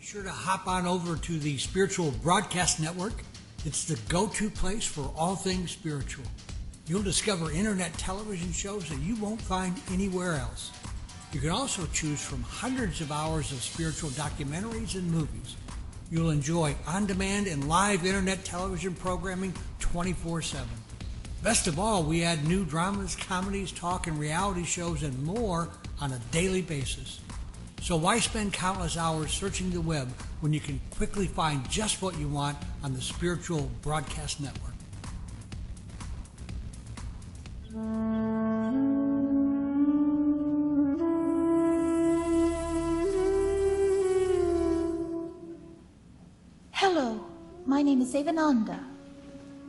Be sure to hop on over to the Spiritual Broadcast Network. It's the go-to place for all things spiritual. You'll discover internet television shows that you won't find anywhere else. You can also choose from hundreds of hours of spiritual documentaries and movies. You'll enjoy on-demand and live internet television programming 24/7. Best of all, we add new dramas, comedies, talk, and reality shows and more on a daily basis. So why spend countless hours searching the web when you can quickly find just what you want on the Spiritual Broadcast Network? Hello, my name is Evananda.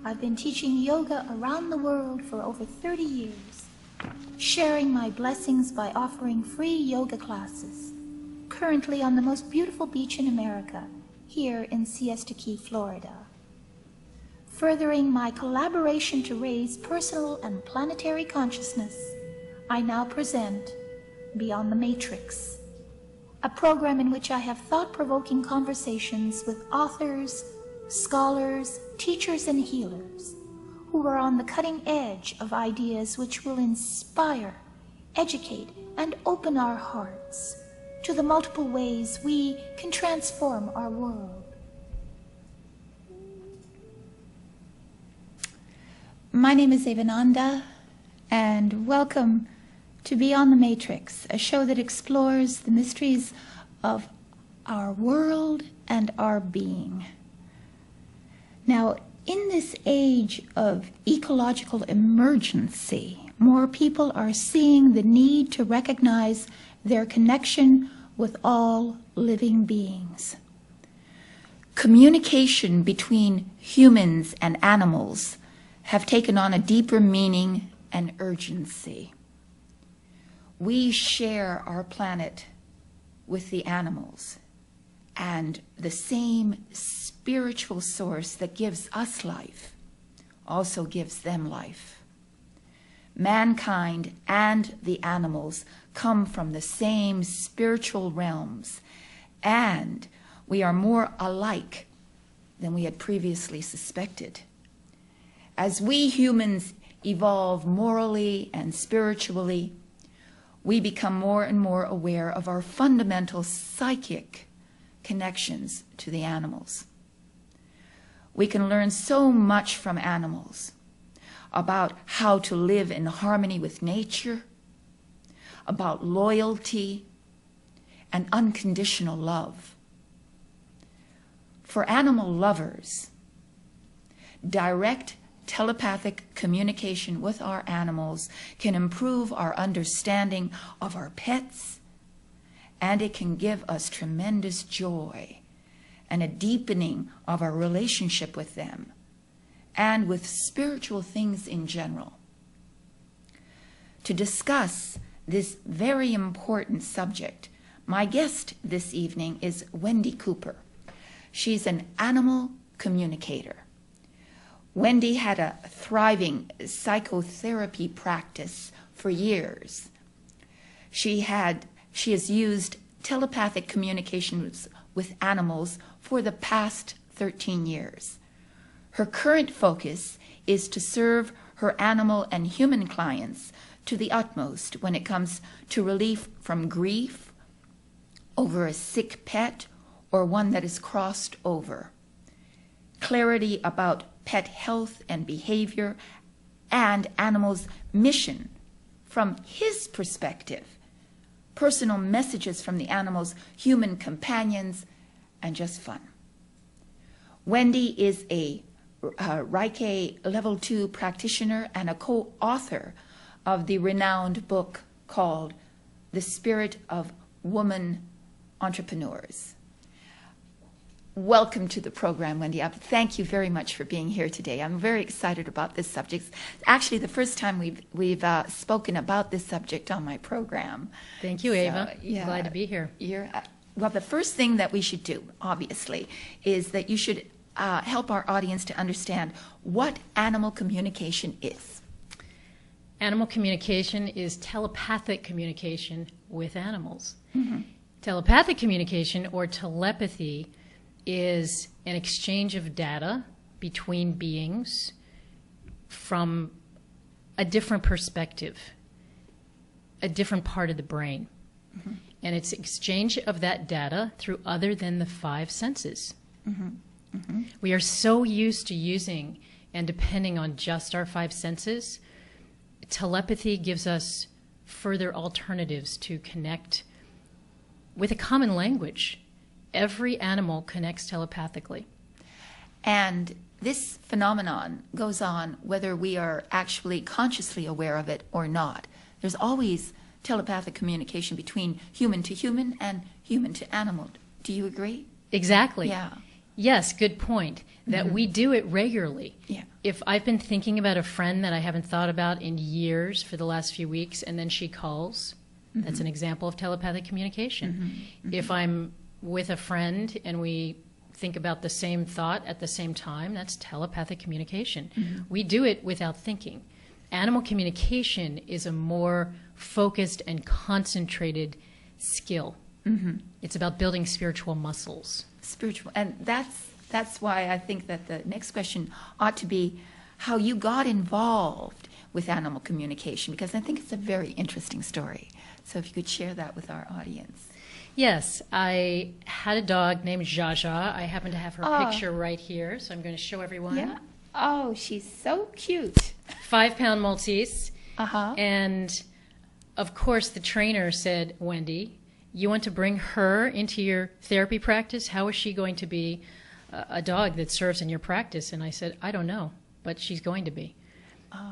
I've been teaching yoga around the world for over 30 years, sharing my blessings by offering free yoga classes, currently on the most beautiful beach in America, here in Siesta Key, Florida. Furthering my collaboration to raise personal and planetary consciousness, I now present Beyond the Matrix, a program in which I have thought-provoking conversations with authors, scholars, teachers, and healers who are on the cutting edge of ideas which will inspire, educate, and open our hearts to the multiple ways we can transform our world. My name is Evananda, and welcome to Beyond the Matrix, a show that explores the mysteries of our world and our being. Now, in this age of ecological emergency, more people are seeing the need to recognize their connection with all living beings. Communication between humans and animals have taken on a deeper meaning and urgency. We share our planet with the animals, and the same spiritual source that gives us life also gives them life. Mankind and the animals come from the same spiritual realms, and we are more alike than we had previously suspected. As we humans evolve morally and spiritually, we become more and more aware of our fundamental psychic connections to the animals. We can learn so much from animals about how to live in harmony with nature, about loyalty and unconditional love. For animal lovers, direct telepathic communication with our animals can improve our understanding of our pets, and it can give us tremendous joy and a deepening of our relationship with them and with spiritual things in general. To discuss this very important subject, my guest this evening is Wendy Cooper. She's an animal communicator. Wendy had a thriving psychotherapy practice for years. She has used telepathic communications with animals for the past 13 years. Her current focus is to serve her animal and human clients to the utmost when it comes to relief from grief over a sick pet or one that is crossed over, clarity about pet health and behavior, and animals' mission from his perspective, personal messages from the animals, human companions, and just fun. Wendy is a Reiki Level II practitioner and a co-author of the renowned book called The Spirit of Woman Entrepreneurs. Welcome to the program, Wendy. Thank you very much for being here today. I'm very excited about this subject. It's actually the first time we've spoken about this subject on my program. Thank you, Ava. Yeah, glad to be here. Well, the first thing that we should do, obviously, is that you should help our audience to understand what animal communication is. Animal communication is telepathic communication with animals. Mm-hmm. Telepathic communication, or telepathy, is an exchange of data between beings from a different perspective, a different part of the brain. Mm-hmm. And it's exchange of that data through other than the five senses. Mm-hmm. Mm-hmm. We are so used to using and depending on just our five senses. Telepathy gives us further alternatives to connect with a common language. Every animal connects telepathically. And this phenomenon goes on whether we are actually consciously aware of it or not. There's always telepathic communication between human to human and human to animal. Do you agree? Exactly. Yeah. Yes, good point. That we do it regularly. Yeah. If I've been thinking about a friend that I haven't thought about in years for the last few weeks, and then she calls, that's an example of telepathic communication. If I'm with a friend and we think about the same thought at the same time, that's telepathic communication. We do it without thinking. Animal communication is a more focused and concentrated skill. It's about building spiritual muscles. Spiritual, and that's why I think that the next question ought to be how you got involved with animal communication, because I think it's a very interesting story. So if you could share that with our audience. Yes, I had a dog named Jaja. I happen to have her picture right here, so I'm going to show everyone. Yeah. Oh, she's so cute. 5-pound Maltese. Uh-huh. And of course the trainer said, Wendy, you want to bring her into your therapy practice? How is she going to be a dog that serves in your practice? And I said, I don't know, but she's going to be.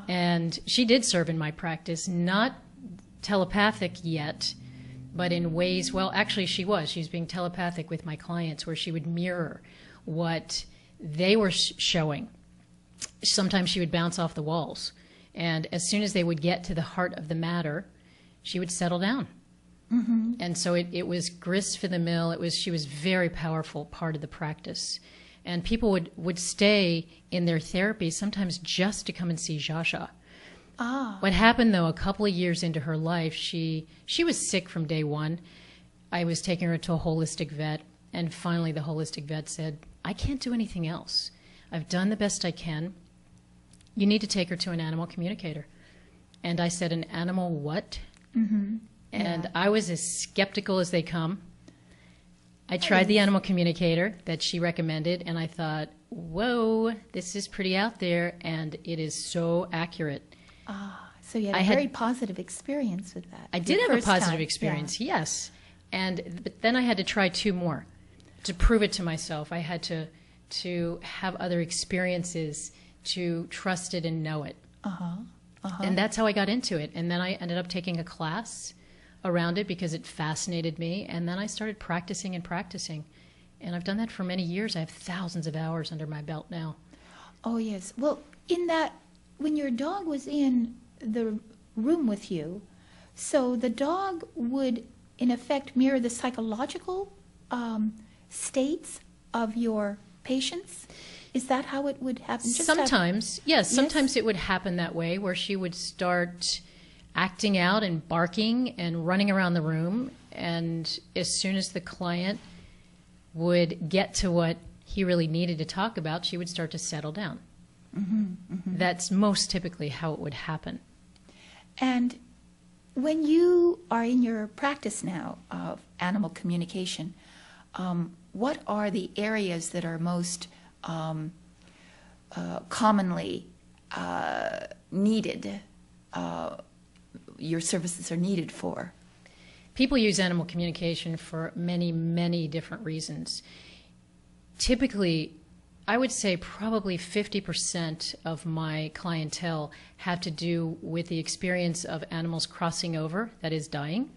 And she did serve in my practice, not telepathic yet, but in ways, well, actually she was. She's being telepathic with my clients, where she would mirror what they were showing. Sometimes she would bounce off the walls. And as soon as they would get to the heart of the matter, she would settle down. And so it was grist for the mill. She was very powerful part of the practice. And people would stay in their therapy sometimes just to come and see Jaja. What happened, though, a couple of years into her life, she was sick from day one. I was taking her to a holistic vet, and finally the holistic vet said, I can't do anything else. I've done the best I can. You need to take her to an animal communicator. And I said, an animal what? And I was as skeptical as they come. I tried the animal communicator that she recommended, and I thought, whoa, this is pretty out there, and it is so accurate. So you had a very positive experience with that. I did have a positive experience, yes. But then I had to try 2 more to prove it to myself. I had to have other experiences to trust it and know it. And that's how I got into it. And then I ended up taking a class around it because it fascinated me. And then I started practicing and practicing. And I've done that for many years. I have thousands of hours under my belt now. Oh, yes. Well, in that, when your dog was in the room with you, so the dog would, in effect, mirror the psychological states of your patients? Is that how it would happen? Sometimes, yes. Sometimes it would happen that way, where she would start acting out and barking and running around the room. And as soon as the client would get to what he really needed to talk about, she would start to settle down. That's most typically how it would happen. And when you are in your practice now of animal communication, what are the areas that are most commonly needed, your services are needed for? People use animal communication for many, many different reasons. Typically, I would say probably 50% of my clientele have to do with the experience of animals crossing over, that is dying,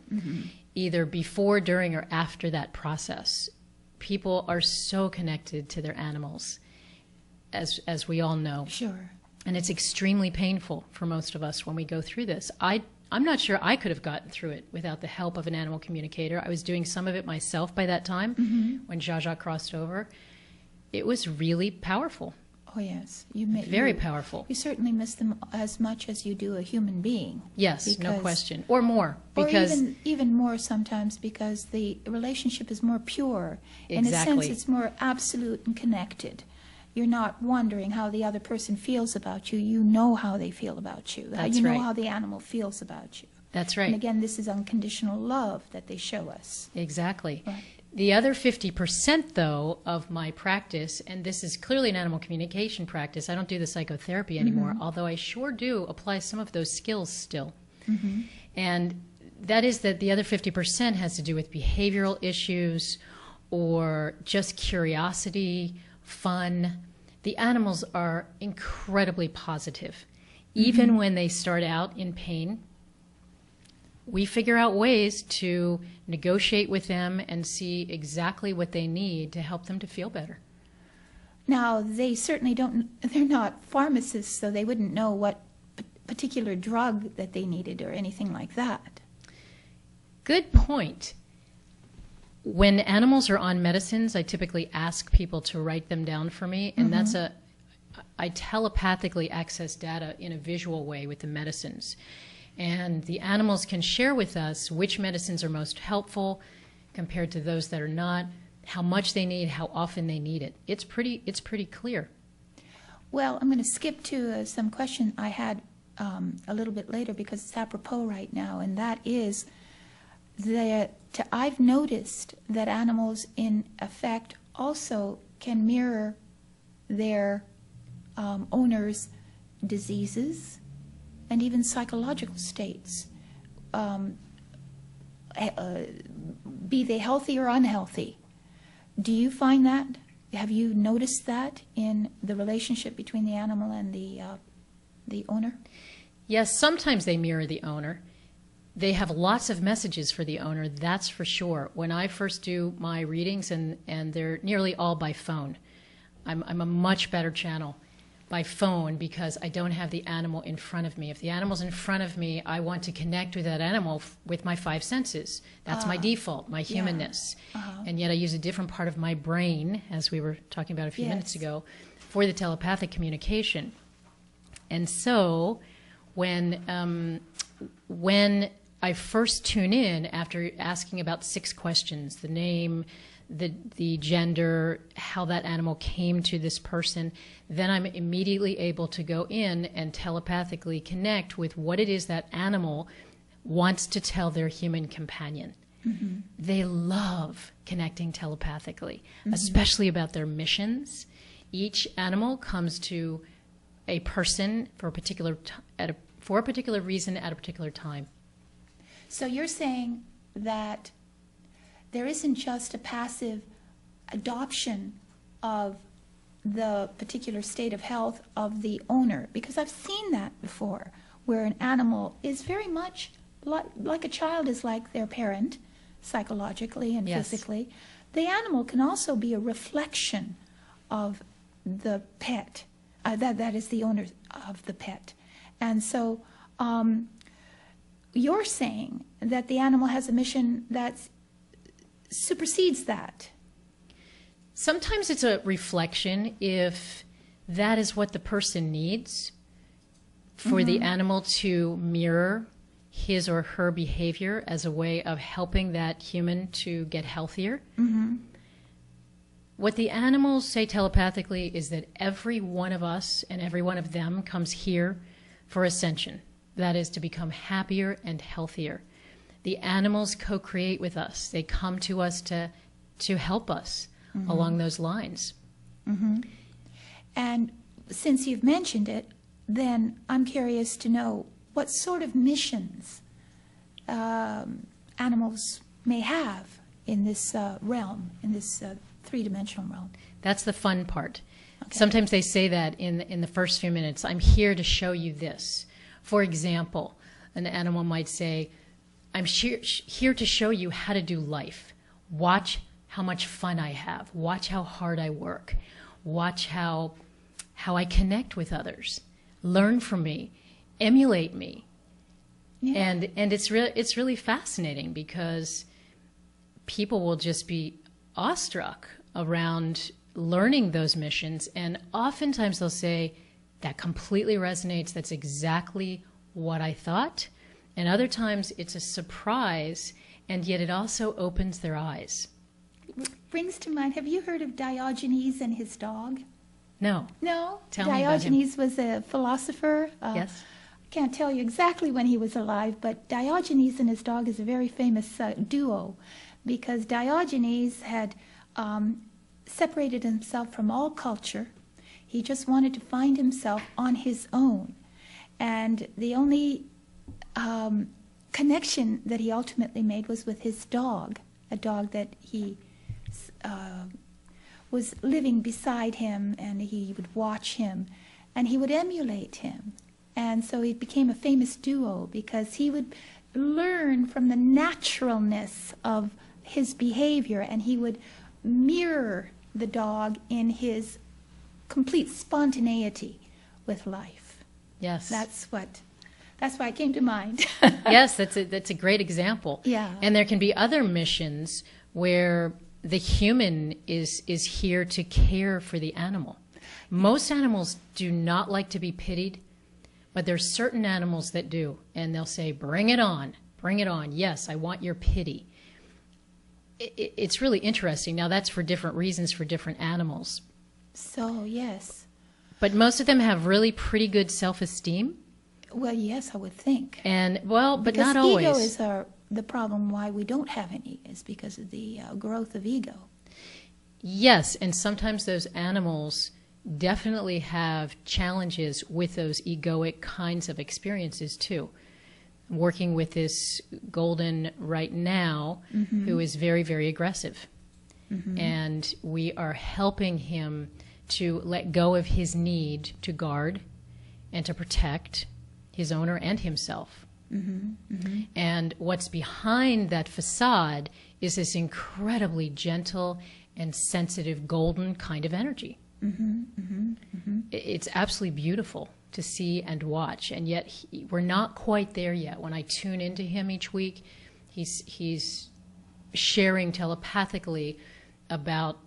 either before, during, or after that process. People are so connected to their animals, as we all know. Sure. And it's extremely painful for most of us when we go through this. I'm not sure I could have gotten through it without the help of an animal communicator. I was doing some of it myself by that time when Jaja crossed over. It was really powerful. Oh, yes. Very powerful. You certainly miss them as much as you do a human being. Yes, no question. Or more. Because or even more sometimes, because the relationship is more pure. Exactly. In a sense, it's more absolute and connected. You're not wondering how the other person feels about you. You know how they feel about you. That's you know right. how the animal feels about you. That's right. And again, this is unconditional love that they show us. Exactly. Right. The other 50%, though, of my practice, and this is clearly an animal communication practice, I don't do the psychotherapy anymore, although I sure do apply some of those skills still. And that is that the other 50% has to do with behavioral issues or just curiosity, fun. The animals are incredibly positive. Even when they start out in pain, we figure out ways to negotiate with them and see exactly what they need to help them to feel better. Now, they certainly they're not pharmacists, so they wouldn't know what particular drug that they needed or anything like that. Good point. When animals are on medicines, I typically ask people to write them down for me, and I telepathically access data in a visual way with the medicines. And the animals can share with us which medicines are most helpful compared to those that are not, how much they need, how often they need it. It's pretty clear. Well, I'm going to skip to some question I had a little bit later because it's apropos right now, and that is that I've noticed that animals, in effect, also can mirror their owners' diseases and even psychological states, be they healthy or unhealthy. Do you find that? Have you noticed that in the relationship between the animal and the owner? Yes, sometimes they mirror the owner. They have lots of messages for the owner, that's for sure. When I first do my readings, and they're nearly all by phone, I'm a much better channel by phone because I don't have the animal in front of me. If the animal's in front of me, I want to connect with that animal with my five senses. That's my default, my humanness. And yet I use a different part of my brain, as we were talking about a few minutes ago, for the telepathic communication. And so when I first tune in after asking about 6 questions, the name, the gender, how that animal came to this person, then I'm immediately able to go in and telepathically connect with what it is that animal wants to tell their human companion. They love connecting telepathically, especially about their missions. Each animal comes to a person for a particular reason at a particular time. So you're saying that there isn't just a passive adoption of the particular state of health of the owner, because I've seen that before, where an animal is very much like a child is like their parent, psychologically and physically. The animal can also be a reflection of the pet, that is the owner of the pet. And so you're saying that the animal has a mission that supersedes that. Sometimes it's a reflection if that is what the person needs for the animal to mirror his or her behavior as a way of helping that human to get healthier. What the animals say telepathically is that every one of us and every one of them comes here for ascension. That is to become happier and healthier. The animals co-create with us. They come to us to help us along those lines. And since you've mentioned it, then I'm curious to know what sort of missions animals may have in this realm, in this three-dimensional realm. That's the fun part. Okay. Sometimes they say that in the first few minutes, I'm here to show you this. For example, an animal might say, I'm here to show you how to do life. Watch how much fun I have. Watch how hard I work. Watch how I connect with others. Learn from me. Emulate me. Yeah. And it's really fascinating because people will just be awestruck around learning those missions, and oftentimes they'll say, that completely resonates, that's exactly what I thought. And other times it's a surprise, and yet it also opens their eyes. Brings to mind, have you heard of Diogenes and his dog? No. No? Tell me about him. Diogenes was a philosopher. Yes. I can't tell you exactly when he was alive, but Diogenes and his dog is a very famous duo, because Diogenes had separated himself from all culture. He just wanted to find himself on his own. And the only connection that he ultimately made was with his dog, a dog that he was living beside him, and he would watch him, and he would emulate him. And so it became a famous duo, because he would learn from the naturalness of his behavior, and he would mirror the dog in his complete spontaneity with life. Yes. That's why it came to mind. Yes, that's a great example. Yeah. And there can be other missions where the human is here to care for the animal. Most animals do not like to be pitied, but there's certain animals that do, and they'll say, bring it on, yes, I want your pity. It's really interesting. Now, that's for different reasons for different animals. So, yes. But most of them have really pretty good self-esteem. Well, yes, I would think. And, well, but because not always. Ego is the problem why we don't have any, is because of the growth of ego. Yes, and sometimes those animals definitely have challenges with those egoic kinds of experiences too. I'm working with this golden right now who is very, very aggressive. And we are helping him to let go of his need to guard and to protect his owner and himself. And what's behind that facade is this incredibly gentle and sensitive golden kind of energy. It's absolutely beautiful to see and watch, and yet we're not quite there yet. When I tune into him each week, he's sharing telepathically about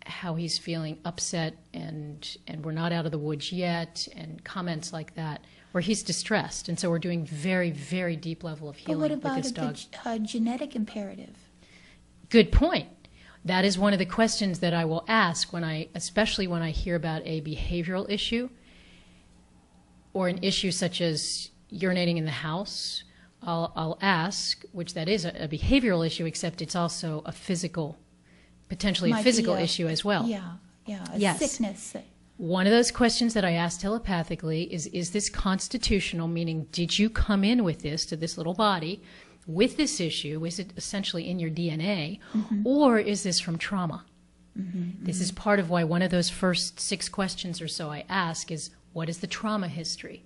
how he's feeling upset, and we're not out of the woods yet, and comments like that, where he's distressed. And so we're doing very, very deep level of healing with this dog. But what about a genetic imperative? Good point. That is one of the questions that I will ask especially when I hear about a behavioral issue or an issue such as urinating in the house. I'll ask, which that is a behavioral issue, except it's also a potentially a physical issue as well. A sickness. One of those questions that I ask telepathically is this constitutional, meaning did you come in with this to this little body with this issue? Is it essentially in your DNA, or is this from trauma? This is part of why one of those first 6 questions or so I ask is, what is the trauma history?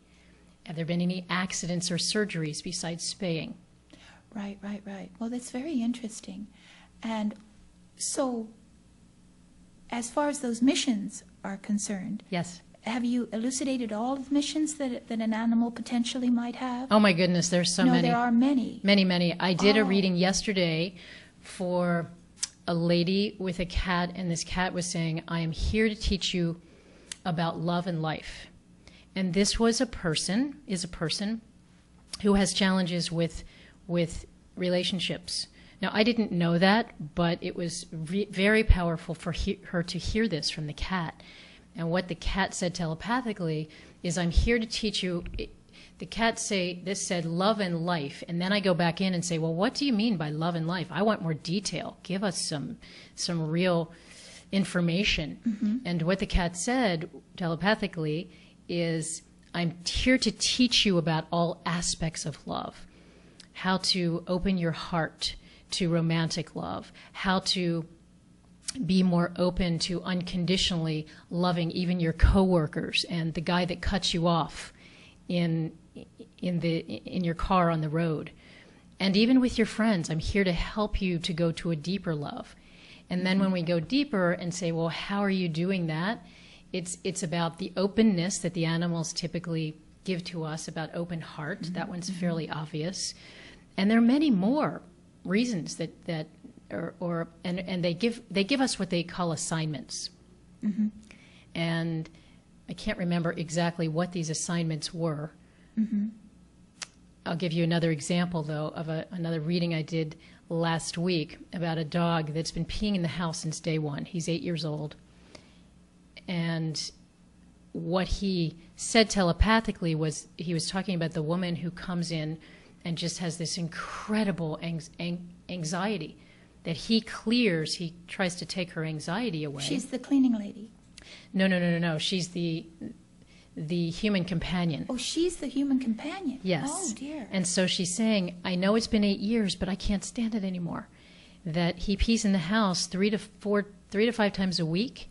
Have there been any accidents or surgeries besides spaying? Right. Well, that's very interesting. And so, as far as those missions are concerned, Yes. have you elucidated all of the missions that an animal potentially might have? Oh my goodness, there's so no, many. there are many. Many. I did a reading yesterday for a lady with a cat, and this cat was saying, I am here to teach you about love and life. And this is a person who has challenges with relationships. Now, I didn't know that, but it was very powerful for her to hear this from the cat. And what the cat said telepathically is, I'm here to teach you. The cat said love and life. And then I go back in and say, well, what do you mean by love and life? I want more detail. Give us some real information. And what the cat said telepathically is, I'm here to teach you about all aspects of love. How to open your heart to romantic love. How to be more open to unconditionally loving even your coworkers and the guy that cuts you off in your car on the road. And even with your friends, I'm here to help you to go to a deeper love. And then when we go deeper and say, well, how are you doing that? It's about the openness that the animals typically give to us, about open heart. That one's fairly obvious. And there are many more reasons that they give us what they call assignments. Mm-hmm. And I can't remember exactly what these assignments were. Mm-hmm. I'll give you another example, though, of another reading I did last week about a dog that's been peeing in the house since day one. He's 8 years old. And what he said telepathically was, he was talking about the woman who comes in and just has this incredible anxiety that he clears. He tries to take her anxiety away. She's the cleaning lady. No. She's the human companion. Oh, she's the human companion. Yes. Oh, dear. And so she's saying, I know it's been 8 years, but I can't stand it anymore. That he pees in the house 3 to 5 times a week.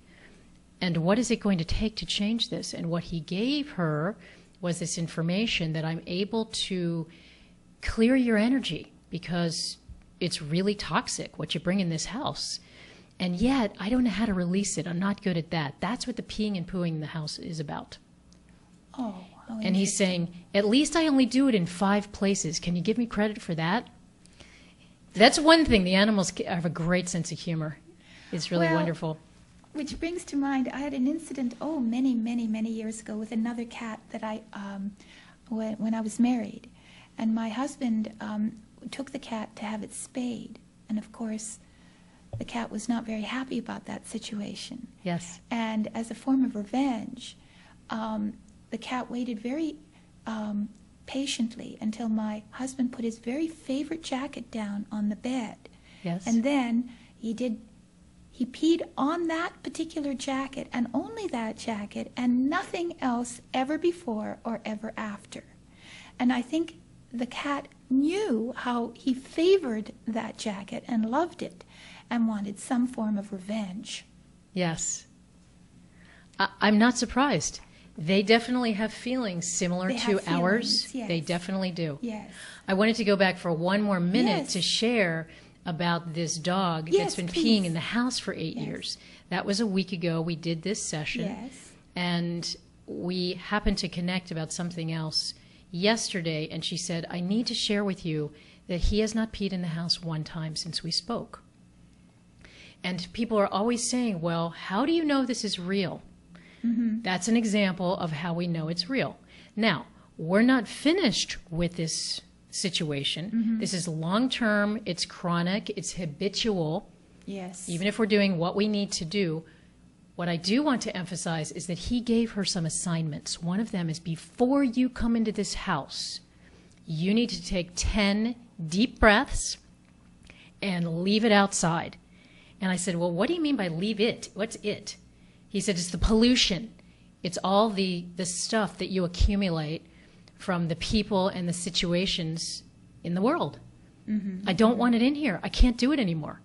And what is it going to take to change this? And what he gave her was this information that I'm able to clear your energy because it's really toxic what you bring in this house. And yet, I don't know how to release it. I'm not good at that. That's what the peeing and pooing in the house is about. Oh, how And he's saying, at least I only do it in 5 places. Can you give me credit for that? That's one thing. The animals have a great sense of humor. It's really wonderful. Which brings to mind, I had an incident, many years ago with another cat that I, when I was married. And my husband took the cat to have it spayed. And of course, the cat was not very happy about that situation. Yes. And as a form of revenge, the cat waited very patiently until my husband put his very favorite jacket down on the bed. Yes. And then he peed on that particular jacket, and only that jacket, and nothing else ever before or ever after. And I think the cat knew how he favored that jacket and loved it and wanted some form of revenge. Yes. I'm not surprised. They definitely have feelings similar They to have ours. feelings, yes. They definitely do. Yes. I wanted to go back for one more minute Yes. to share about this dog Yes, that's been please. peeing in the house for 8 Yes. years. That was a week ago. We did this session. Yes. And we happened to connect about something else yesterday, and she said, I need to share with you that he has not peed in the house one time since we spoke. And people are always saying, well, how do you know this is real? Mm-hmm. That's an example of how we know it's real. Now, we're not finished with this situation. Mm-hmm. This is long-term, it's chronic, it's habitual. Yes. Even if we're doing what we need to do, what I do want to emphasize is that he gave her some assignments. One of them is before you come into this house, you need to take 10 deep breaths and leave it outside. And I said, well, what do you mean by leave it? What's it? He said, it's the pollution. It's all the stuff that you accumulate from the people and the situations in the world. Mm-hmm. I don't want it in here. I can't do it anymore.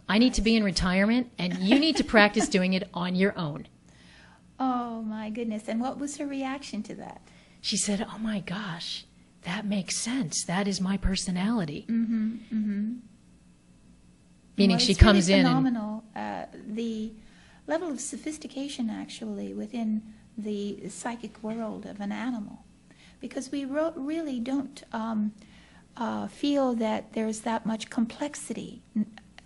I need to be in retirement, and you need to practice doing it on your own. Oh, my goodness. And what was her reaction to that? She said, oh, my gosh, that makes sense. That is my personality. Mm-hmm. Mm-hmm. Meaning Well, she it's comes really in phenomenal. The level of sophistication, actually, within the psychic world of an animal. Because we really don't feel that there's that much complexity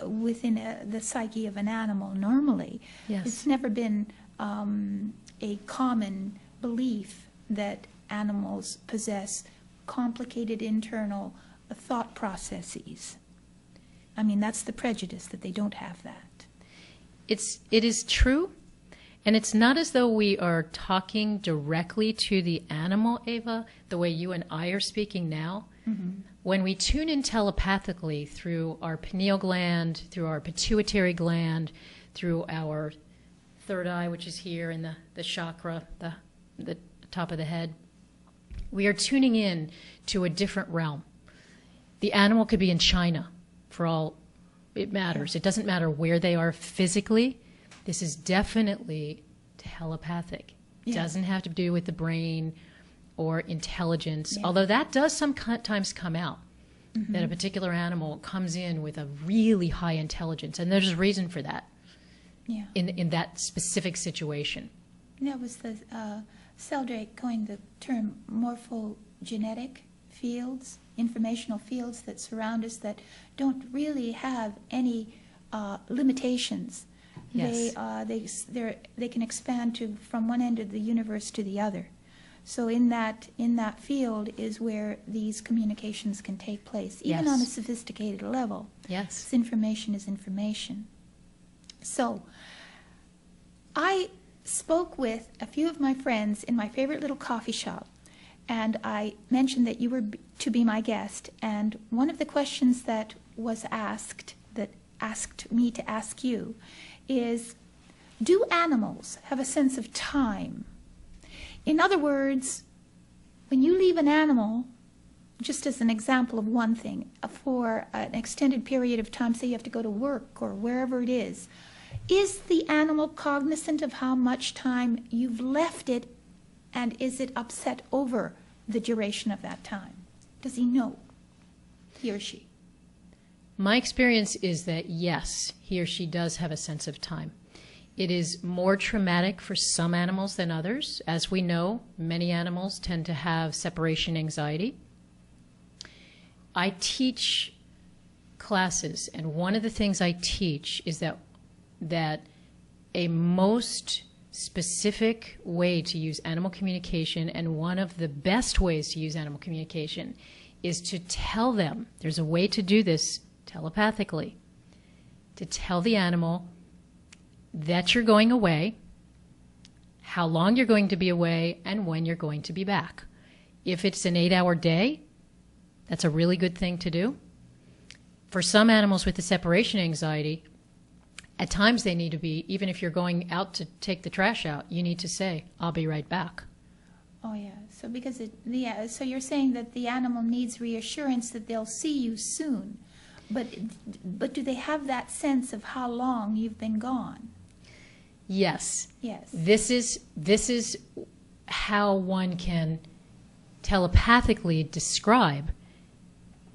within the psyche of an animal normally. Yes. It's never been a common belief that animals possess complicated internal thought processes. I mean, that's the prejudice, that they don't have that. It is true, and it's not as though we are talking directly to the animal, Ava, the way you and I are speaking now. Mm-hmm. When we tune in telepathically through our pineal gland, through our pituitary gland, through our third eye, which is here, and the chakra, the top of the head, we are tuning in to a different realm. The animal could be in China, for all it matters. It doesn't matter where they are physically. This is definitely telepathic. It doesn't have to do with the brain or intelligence, although that does sometimes come out, that a particular animal comes in with a really high intelligence, and there's a reason for that in that specific situation. That was the Sheldrake coined the term morphogenetic fields, informational fields that surround us that don't really have any limitations. Yes. They can expand from one end of the universe to the other. So in that field is where these communications can take place, even Yes. on a sophisticated level. Yes. This information is information. So I spoke with a few of my friends in my favorite little coffee shop, and I mentioned that you were to be my guest. And one of the questions that was asked, that asked me to ask you, is, do animals have a sense of time? In other words, when you leave an animal, just as an example of one thing, for an extended period of time, say you have to go to work or wherever it is the animal cognizant of how much time you've left it, and is it upset over the duration of that time? Does he know, he or she? My experience is that yes, he or she does have a sense of time. It is more traumatic for some animals than others. As we know, many animals tend to have separation anxiety. I teach classes, and one of the things I teach is that a most specific way to use animal communication, and one of the best ways to use animal communication, is to tell them, there's a way to do this telepathically, to tell the animal that you're going away, how long you're going to be away, and when you're going to be back. If it's an 8-hour day, that's a really good thing to do. For some animals with the separation anxiety, at times they need to be, even if you're going out to take the trash out, you need to say, I'll be right back. Oh yeah, so so you're saying that the animal needs reassurance that they'll see you soon, but do they have that sense of how long you've been gone? Yes. Yes. This is how one can telepathically describe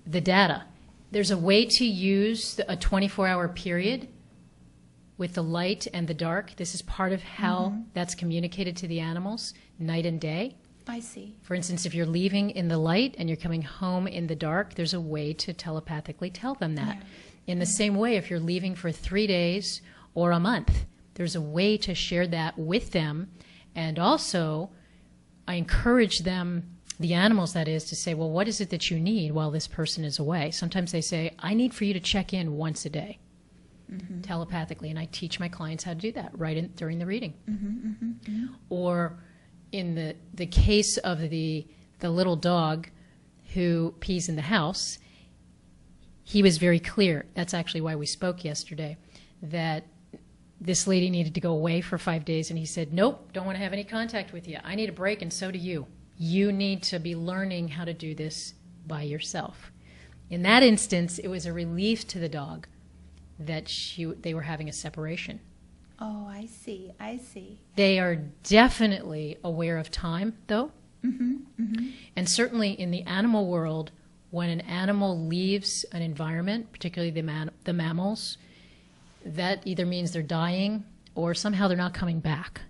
the data. There's a way to use a 24-hour period with the light and the dark. This is part of how that's communicated to the animals, night and day. I see. For instance, if you're leaving in the light and you're coming home in the dark, there's a way to telepathically tell them that. Yeah. In the same way, if you're leaving for 3 days or a month, there's a way to share that with them. And also, I encourage them, the animals that is, to say, well, what is it that you need while this person is away? Sometimes they say, I need for you to check in once a day, telepathically. And I teach my clients how to do that during the reading. Or in the case of the little dog who pees in the house, he was very clear. That's actually why we spoke yesterday, that this lady needed to go away for 5 days, and he said, nope, don't want to have any contact with you. I need a break, and so do you. You need to be learning how to do this by yourself. In that instance, it was a relief to the dog that they were having a separation. Oh, I see. I see. They are definitely aware of time, though. And certainly in the animal world, when an animal leaves an environment, particularly the mammals, that either means they're dying or somehow they're not coming back.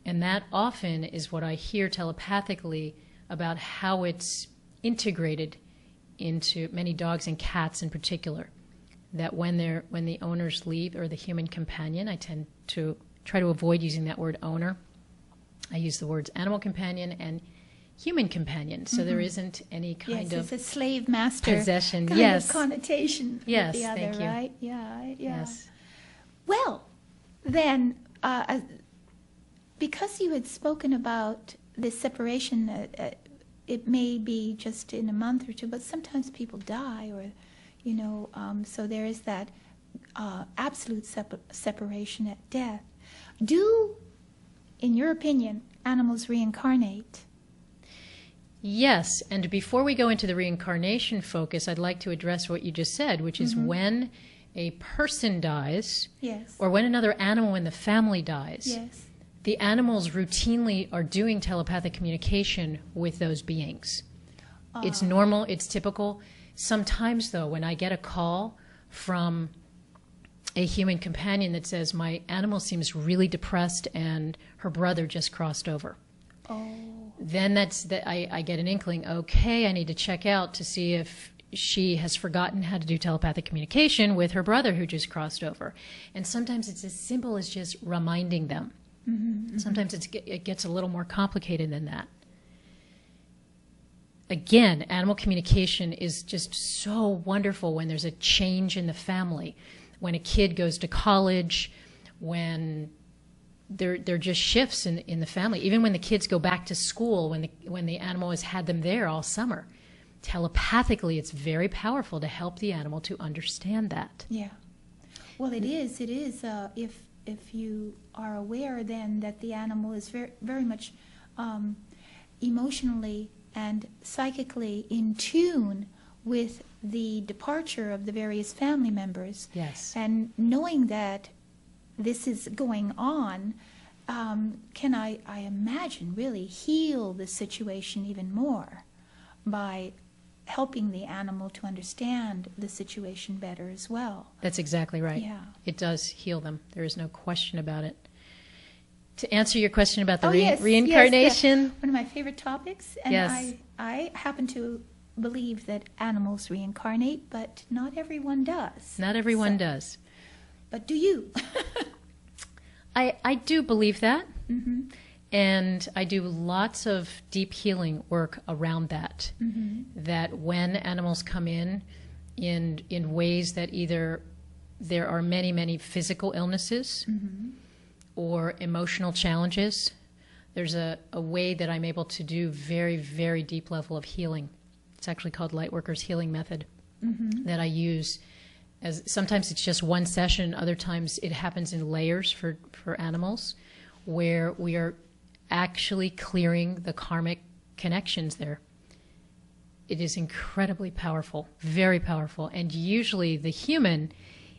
And that often is what I hear telepathically about how it's integrated into many dogs and cats in particular. That when the owners leave, or the human companion, I tend to try to avoid using that word owner. I use the words animal companion and human companion, so there isn't any kind of it's a slave master possession. kind Yes. of connotation Yes, with the other, thank you. right? Yeah, yeah. Yes. Well, then, because you had spoken about this separation, it may be just in a month or two, but sometimes people die, or, so there is that absolute separation at death. Do, in your opinion, animals reincarnate? Yes, and before we go into the reincarnation focus, I'd like to address what you just said, which is when a person dies, Yes. or when another animal in the family dies, Yes. the animals routinely are doing telepathic communication with those beings. It's normal, it's typical. Sometimes, though, when I get a call from a human companion that says, my animal seems really depressed and her brother just crossed over, then I get an inkling, okay, I need to check out to see if she has forgotten how to do telepathic communication with her brother who just crossed over. And sometimes it's as simple as just reminding them. Sometimes it gets a little more complicated than that. Again, animal communication is just so wonderful when there's a change in the family, when a kid goes to college, when there are just shifts in the family. Even when the kids go back to school, when the animal has had them there all summer, telepathically, it's very powerful to help the animal to understand that. Yeah. Well, it is. It is. If you are aware then that the animal is very, very much emotionally and psychically in tune with the departure of the various family members. Yes. And knowing that this is going on, can I imagine really heal the situation even more by helping the animal to understand the situation better as well. That's exactly right. Yeah. It does heal them. There is no question about it. To answer your question about the yes, reincarnation. Yes, one of my favorite topics. And Yes. I happen to believe that animals reincarnate, but not everyone does. Not everyone does. But do you? I do believe that. Mm-hmm. And I do lots of deep healing work around that. Mm-hmm. That when animals come in ways that either there are many, many physical illnesses Mm-hmm. or emotional challenges, there's a way that I'm able to do very, very deep level of healing. It's actually called Lightworkers healing method Mm-hmm. that I use. As sometimes it's just one session, other times it happens in layers for animals, where we are actually clearing the karmic connections there. It is incredibly powerful, very powerful, and usually the human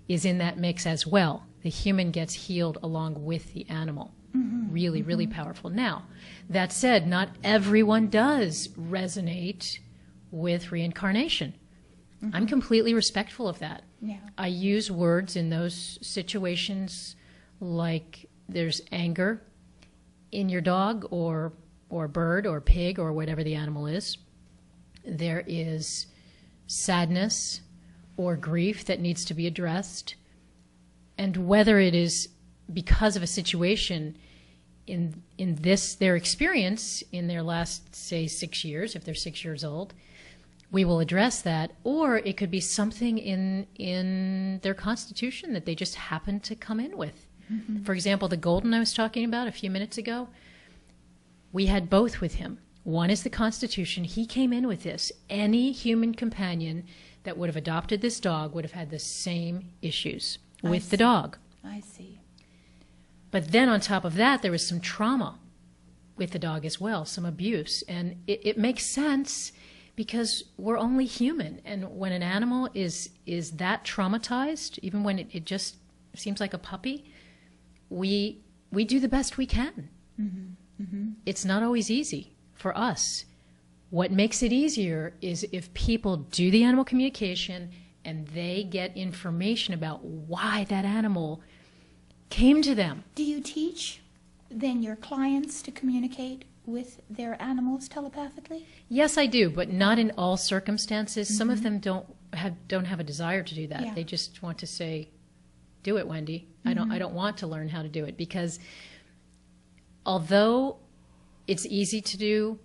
is in that mix as well. The human gets healed along with the animal. Mm-hmm. Really, really powerful. Now, that said, not everyone does resonate with reincarnation. Mm-hmm. I'm completely respectful of that. Yeah. I use words in those situations like there's anger in your dog or bird or pig or whatever the animal is. There is sadness or grief that needs to be addressed. And whether it is because of a situation in their experience in their last, say, 6 years, if they're 6 years old, we will address that. Or it could be something in their constitution that they just happen to come in with. Mm-hmm. For example, the golden I was talking about a few minutes ago, we had both with him. One is the constitution. He came in with this. Any human companion that would have adopted this dog would have had the same issues with the dog. I see. But then on top of that, there was some trauma with the dog as well, some abuse. And it makes sense because we're only human. And when an animal is that traumatized, even when it just seems like a puppy, we do the best we can. Mm-hmm. Mm-hmm. It's not always easy for us. What makes it easier is if people do the animal communication and they get information about why that animal came to them. Do you teach then your clients to communicate with their animals telepathically? Yes, I do, but not in all circumstances. Mm-hmm. Some of them don't have a desire to do that. Yeah. They just want to say, "Do it, Wendy." Mm-hmm. I don't want to learn how to do it, because although it's easy to do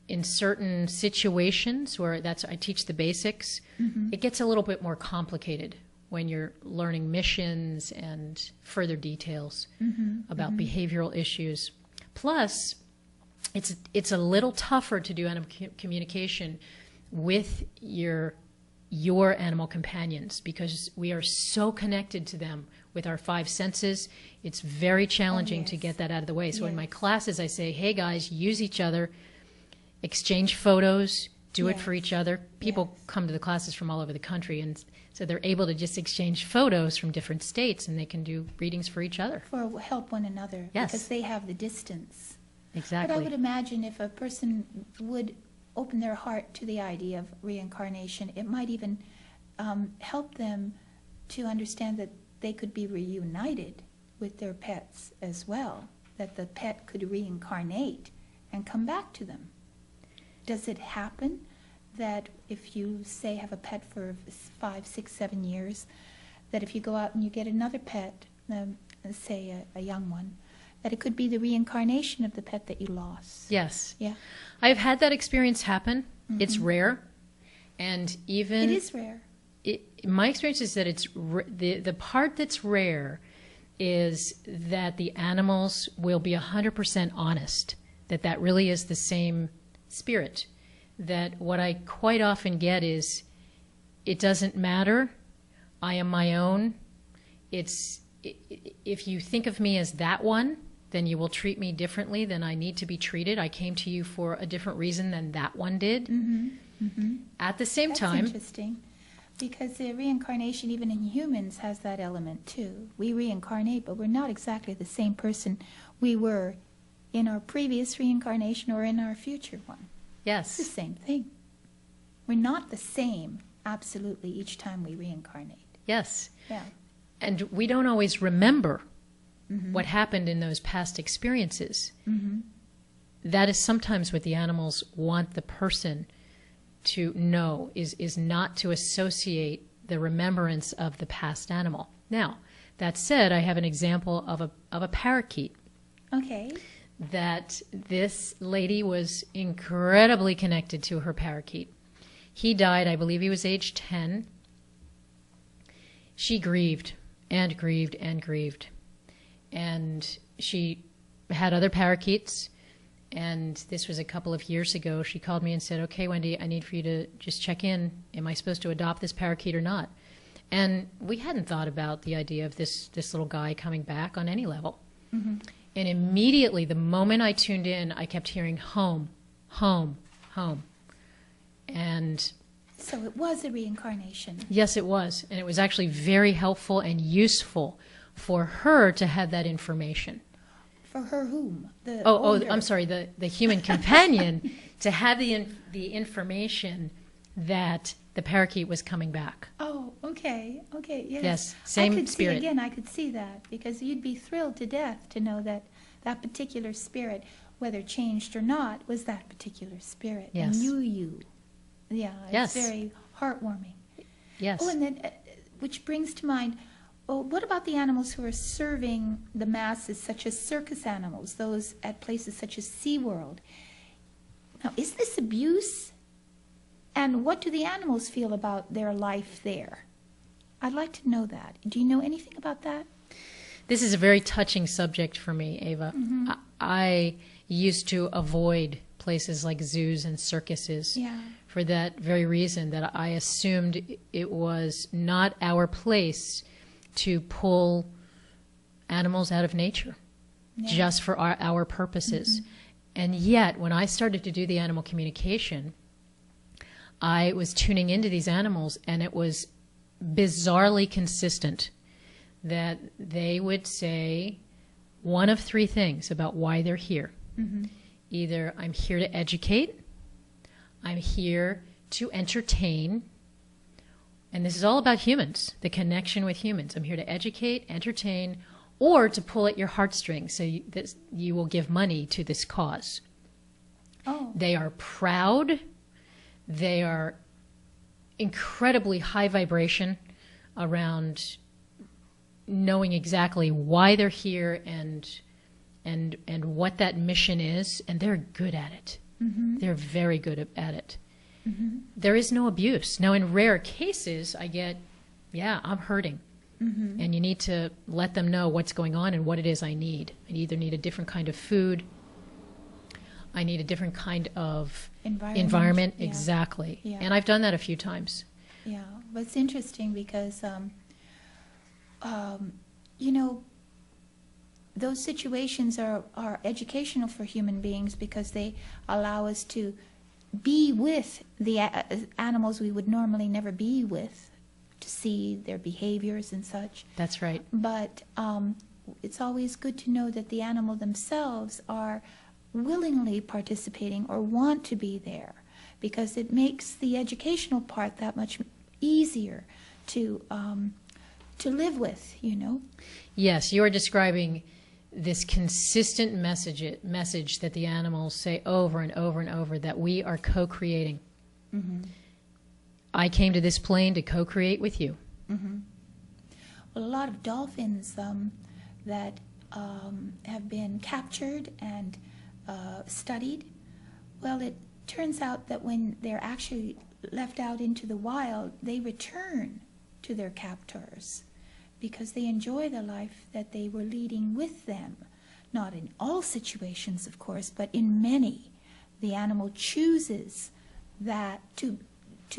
in certain situations where I teach the basics, Mm-hmm. it gets a little bit more complicated when you're learning missions and further details Mm-hmm. about Mm-hmm. behavioral issues. Plus, it's a little tougher to do animal communication with your animal companions, because we are so connected to them with our 5 senses. It's very challenging to yes. get that out of the way. So in Yes. my classes, I say, hey guys, use each other, exchange photos, do it for Yes. each other. People Yes. come to the classes from all over the country, and so they're able to just exchange photos from different states, and they can do readings for each other. For help one another. Yes. Because they have the distance. Exactly. But I would imagine if a person would open their heart to the idea of reincarnation, it might even help them to understand that they could be reunited with their pets as well, that the pet could reincarnate and come back to them. Does it happen that if you, say, have a pet for 5, 6, 7 years, that if you go out and you get another pet, say a young one, that it could be the reincarnation of the pet that you lost. Yes. Yeah. I've had that experience happen. It's rare. And even... It is rare. My experience is that it's the part that's rare is that the animals will be 100% honest, that really is the same spirit. That what I quite often get is, it doesn't matter, I am my own. If you think of me as that one, then you will treat me differently than I need to be treated. I came to you for a different reason than that one did. At the same time... That's interesting. Because the reincarnation, even in humans, has that element too. We reincarnate, but we're not exactly the same person we were in our previous reincarnation or in our future one. Yes. It's the same thing. We're not the same, absolutely, each time we reincarnate. Yes. Yeah. And we don't always remember what happened in those past experiences. That is sometimes what the animals want the person to know, is not to associate the remembrance of the past animal. Now, that said, I have an example of a parakeet. Okay. That this lady was incredibly connected to her parakeet. He died, I believe he was age 10. She grieved and grieved and grieved. And she had other parakeets. And this was a couple of years ago. She called me and said, okay, Wendy, I need for you to just check in. Am I supposed to adopt this parakeet or not? And we hadn't thought about the idea of this little guy coming back on any level. And immediately, the moment I tuned in, I kept hearing home, home, home. And so it was a reincarnation. Yes, it was. And it was actually very helpful and useful for her to have that information. For her whom? I'm sorry, the human companion to have the information that the parakeet was coming back. Oh, okay, yes. Yes, same spirit. I could see that, because you'd be thrilled to death to know that that particular spirit, whether changed or not, was that particular spirit. Yes. And knew you. Yeah, it's Yes. very heartwarming. Yes. Oh, and then, which brings to mind, what about the animals who are serving the masses, such as circus animals, those at places such as SeaWorld? Now, is this abuse? And what do the animals feel about their life there? I'd like to know that. Do you know anything about that? This is a very touching subject for me, Ava. I used to avoid places like zoos and circuses for that very reason, that I assumed it was not our place to pull animals out of nature just for our purposes. And yet, when I started to do the animal communication, I was tuning into these animals, and it was bizarrely consistent that they would say one of three things about why they're here. Either I'm here to educate, I'm here to entertain, and this is all about humans, the connection with humans. I'm here to educate, entertain, or to pull at your heartstrings so you will give money to this cause. Oh. They are proud. They are incredibly high vibration around knowing exactly why they're here and what that mission is, and they're good at it. They're very good at it. There is no abuse. Now, in rare cases, I get, I'm hurting. And you need to let them know what's going on and what it is I need. I either need a different kind of food. I need a different kind of environment. Exactly. Yeah. And I've done that a few times. Yeah, but it's interesting because, those situations are educational for human beings, because they allow us to be with the animals we would normally never be with, to see their behaviors and such. That's right. But it's always good to know that the animal themselves are willingly participating or want to be there, because it makes the educational part that much easier to live with, Yes, you are describing this consistent message that the animals say over and over and over, that we are co-creating. I came to this plane to co-create with you. Well, a lot of dolphins that have been captured and studied, well, it turns out that when they're actually left out into the wild, they return to their captors because they enjoy the life that they were leading with them. Not in all situations, of course, but in many. The animal chooses that to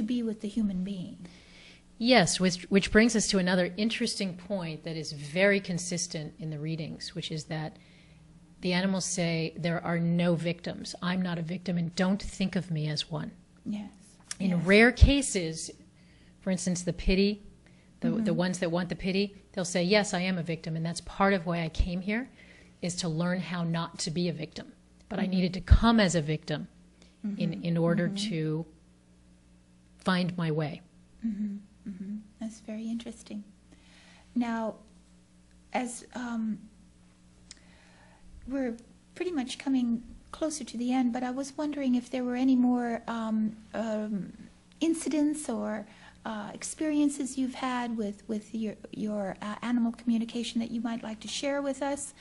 be with the human being. Yes, which brings us to another interesting point that is very consistent in the readings, which is that the animals say there are no victims. I'm not a victim, and don't think of me as one. Yes. In rare cases, for instance, the pity, the ones that want the pity, they'll say, yes, I am a victim, and that's part of why I came here, is to learn how not to be a victim. But I needed to come as a victim in order to find my way. That's very interesting. Now, as we're pretty much coming closer to the end, but I was wondering if there were any more incidents or experiences you've had with your animal communication that you might like to share with us,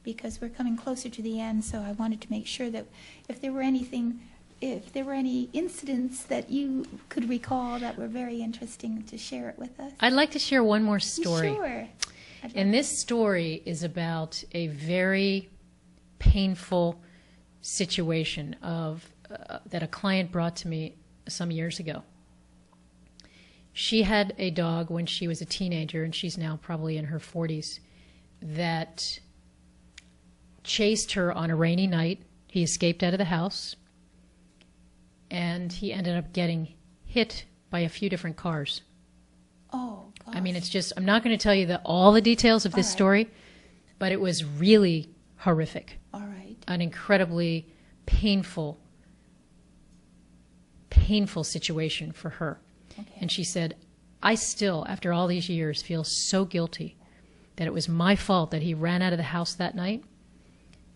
because we're coming closer to the end, so I wanted to make sure that if there were any incidents that you could recall that were very interesting, to share it with us. I'd like to share one more story. Sure. And this story is about a very painful situation that a client brought to me some years ago. She had a dog when she was a teenager, and she's now probably in her 40s, that chased her on a rainy night. He escaped out of the house, and he ended up getting hit by a few different cars. Oh, gosh. I mean, it's just, I'm not going to tell you all the details of this story, but it was really horrific. All right. An incredibly painful situation for her. Okay. And she said, I still, after all these years, feel so guilty that it was my fault that he ran out of the house that night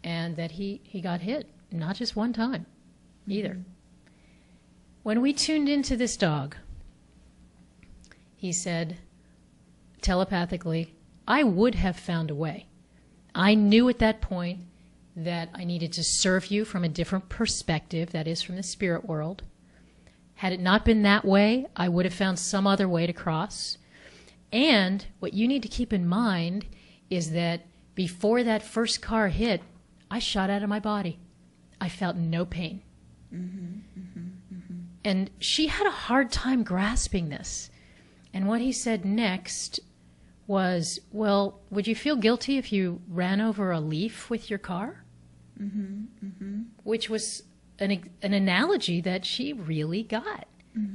and that he got hit, not just one time either. When we tuned into this dog, he said telepathically, I would have found a way. I knew at that point that I needed to serve you from a different perspective, that is from the spirit world. Had it not been that way, I would have found some other way to cross. And what you need to keep in mind is that before that first car hit, I shot out of my body. I felt no pain. And she had a hard time grasping this. And what he said next was, well, would you feel guilty if you ran over a leaf with your car? Which was an analogy that she really got.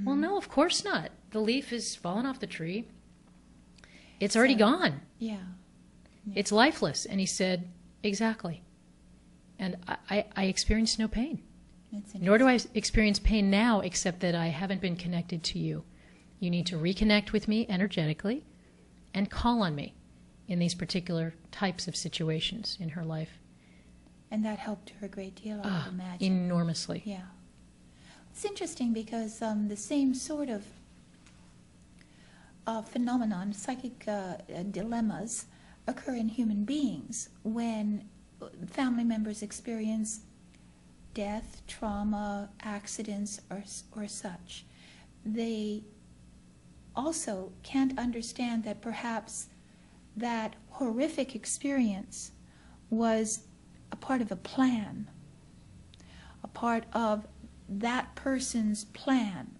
Well, no, of course not. The leaf is fallen off the tree. It's already gone. Yeah. It's lifeless. And he said, exactly. And I experienced no pain. Nor do I experience pain now, except that I haven't been connected to you. You need to reconnect with me energetically and call on me in these particular types of situations in her life. And that helped her a great deal, I would imagine. Enormously. Yeah. It's interesting because the same sort of phenomenon, psychic dilemmas, occur in human beings when family members experience death, trauma, accidents, or such. They also can't understand that perhaps that horrific experience was a part of a plan, a part of that person's plan,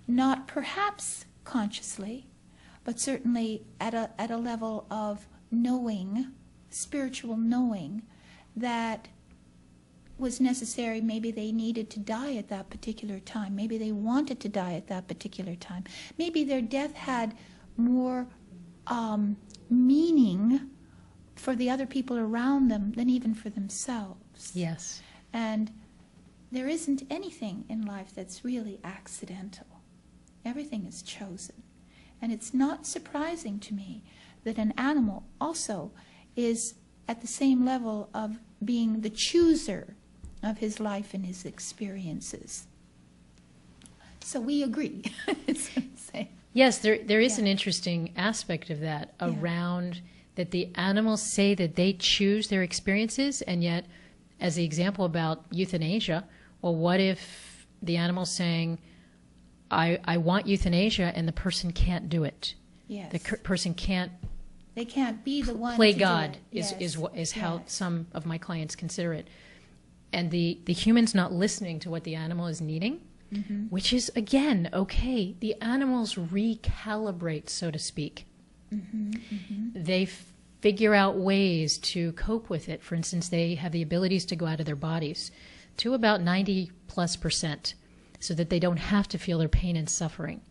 not perhaps consciously, but certainly at a level of knowing, spiritual knowing, that was necessary. Maybe they needed to die at that particular time. Maybe they wanted to die at that particular time. Maybe their death had more meaning for the other people around them than even for themselves. Yes. And there isn't anything in life that's really accidental. Everything is chosen. And it's not surprising to me that an animal also is at the same level of being the chooser of his life and his experiences. So we agree. That's what I'm saying. Yes, there is Yeah. an interesting aspect of that Yeah. around that the animals say that they choose their experiences, and yet, as the example about euthanasia, well, what if the animal's saying, I want euthanasia, and the person can't do it? Yes. The person can't They can't be the one play to do God, it. is how Yes. some of my clients consider it. And the human's not listening to what the animal is needing, which is, again, okay. The animals recalibrate, so to speak. They figure out ways to cope with it. For instance, they have the abilities to go out of their bodies to about 90+%, so that they don't have to feel their pain and suffering.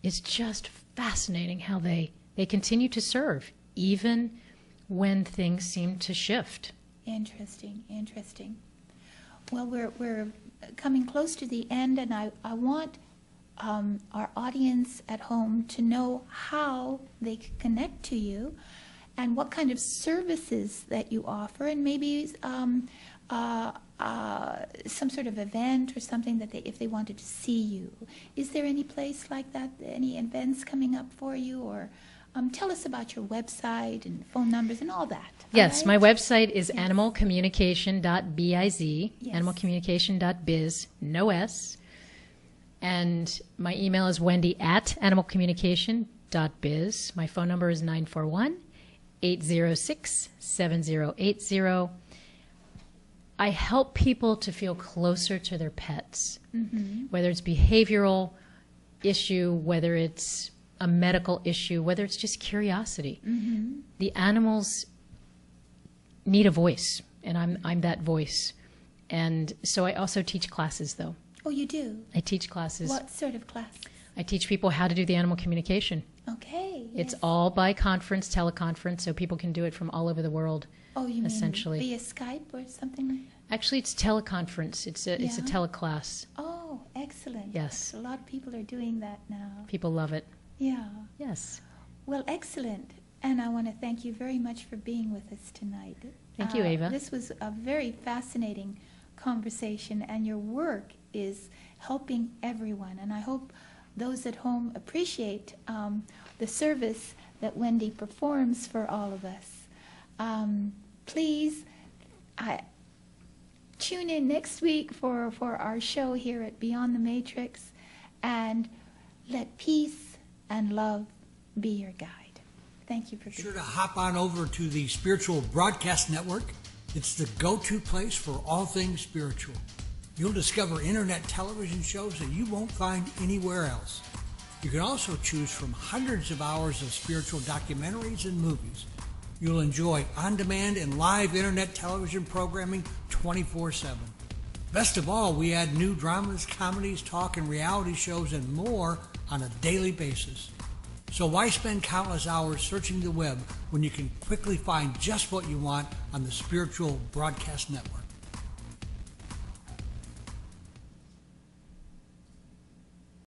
It's just fascinating how they continue to serve, even when things seem to shift. Interesting, interesting. Well, we're coming close to the end, and I want our audience at home to know how they can connect to you and what kind of services that you offer, and maybe some sort of event or something that if they wanted to see you. Is there any place like that, any events coming up for you? Or tell us about your website and phone numbers and all that. Yes, all my right? website is Yes. animalcommunication.biz, Yes. animalcommunication.biz, no S. And my email is wendy@animalcommunication.biz. My phone number is 941-806-7080. I help people to feel closer to their pets, whether it's behavioral issue, whether it's a medical issue, whether it's just curiosity. The animals need a voice, and I'm that voice. And so I also teach classes, though. Oh, you do? I teach classes. What sort of class? I teach people how to do the animal communication. Okay. It's yes. all by conference, teleconference, so people can do it from all over the world. Oh, you essentially. mean via Skype or something like that? Actually, it's teleconference. It's a Yeah. teleclass. Oh, excellent. Yes. A lot of people are doing that now. People love it. Yeah. Yes. Well, excellent. And I want to thank you very much for being with us tonight. Thank you, Ava. This was a very fascinating conversation, and your work is helping everyone. And I hope those at home appreciate the service that Wendy performs for all of us. Please tune in next week for our show here at Beyond the Matrix, and let peace and love be your guide. Thank you for being Sure to hop on over to the Spiritual Broadcast Network. It's the go-to place for all things spiritual. You'll discover internet television shows that you won't find anywhere else. You can also choose from hundreds of hours of spiritual documentaries and movies. You'll enjoy on-demand and live internet television programming 24/7. Best of all, we add new dramas, comedies, talk, and reality shows and more on a daily basis. So why spend countless hours searching the web when you can quickly find just what you want on the Spiritual Broadcast Network?